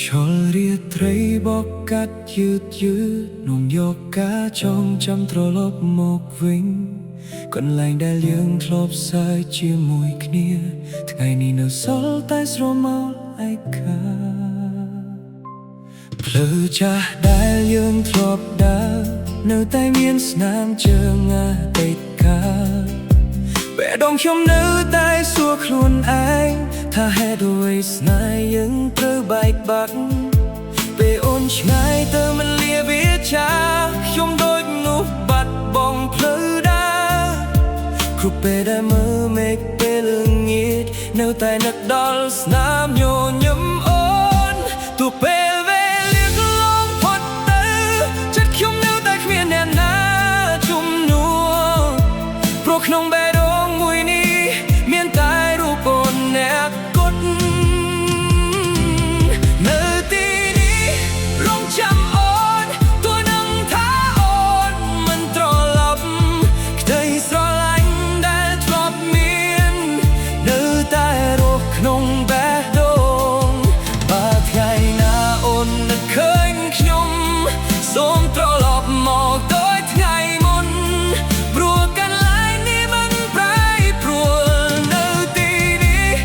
Cholត្រីបកកាត់យឺតនាំយកការចងចាំត្រឡប់មកវិញកន្លែងដែលយើងធ្លាប់សើចជាមួយគ្នាថ្ងៃនេះនៅសល់តែស្រមោលឯកាផ្លូវចាស់ដែលយើងធ្លាប់ដើរនៅតែមានស្នាមជើងអាទិតកាបេះដូងខ្ញុំនៅតែសួរខ្លួនឯងថាហេតុអ្វីស្នេហ៍យើងត្រូវបែកបាក់ពេលអូនឆ្ងាយទៅមិនលាវាចាខ្ញុំដូចនោះបាត់បង់ផ្លូវដើរគ្រប់ពេលដែលមើលមេឃពេលល្ងាចនៅតែនឹកដល់ស្នាមញញឹមអូនទោះពេលវេលាកន្លងផុតទៅចិត្តខ្ញុំនៅតែគ្មានអ្នកណាជំនួសព្រោះក្នុងបេះដូងមួយនេះមានតែរូបអូនអ្នកគត់នៅទីនេះរងចាំអូនទោះនឹងថាអូនមិនត្រឡប់ក្តីស្រឡាញ់ដែលធ្លាប់មាននៅតែរស់ក្នុងបេះដូងបើថ្ងៃណាអូននឹកឃើញខ្ញុំសូមត្រឡប់មកដូចថ្ងៃមុនព្រោះកន្លែងនេះមិនប្រែប្រួលនៅទីនេះ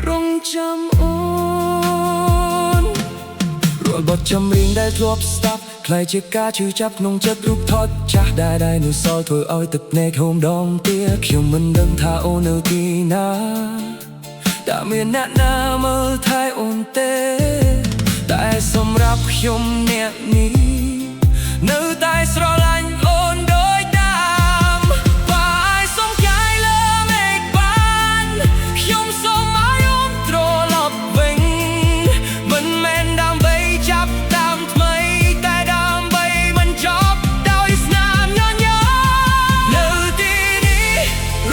រងចាំអូនរាល់បទចម្រៀងដែលធ្លាប់ស្ដាប់ក្លាយជាការឈឺចាប់ក្នុងចិត្តរូបថតចាស់ដែលនៅសល់ធ្វើឲ្យទឹកភ្នែកហូរម្ដងទៀតខ្ញុំមិនដឹងថាអូននៅទីណាតើមានអ្នកណាមើលថែអូនទេតែសម្រាប់ខ្ញុំអ្នកនេះនៅតែស្រឡាញ់អូនដូចដើមបើឲ្យសុំកាយលើមេឃបានខ្ញុំសូមឲ្យអូនត្រឡប់វិញមិនមែនដើម្បីចាប់តាមថ្មីតែដើម្បីមិនចប់ដោយស្នាមញញឹមនៅទីនេះ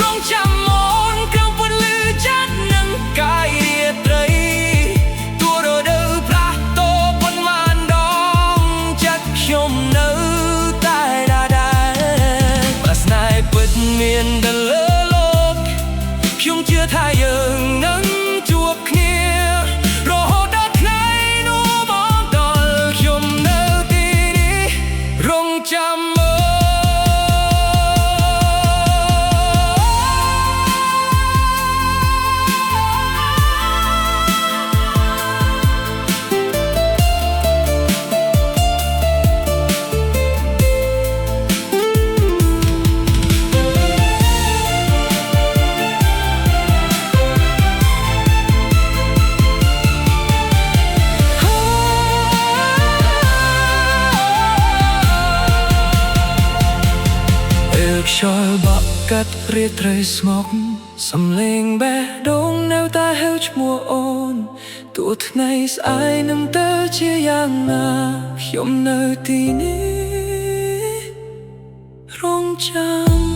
រងចាំអូនក្រំពុនលឺចិត្តនឹងកាយរាត្រីទោះរដូវផ្លាស់ប្ដូរប៉ុន្មានដងចិត្តខ្ញុំនៅតែដែរបើស្នេហ៍ពិតមានដល់លើលោកខ្ញុំជឿថាយើងនឹងជួបគ្នារហូតដល់ថ្ងៃនោះមកដល់ខ្ញុំនៅទីនេះរងចាំអូនខ្យល់បក់កាត់រាត្រីស្ងប់សំឡេងបេះដូងនៅតែហៅឈ្មោះអូនទោះថ្ងៃស្អែកនឹងទៅជាយ៉ាងណាខ្ញុំនៅទីនេះរងចាំ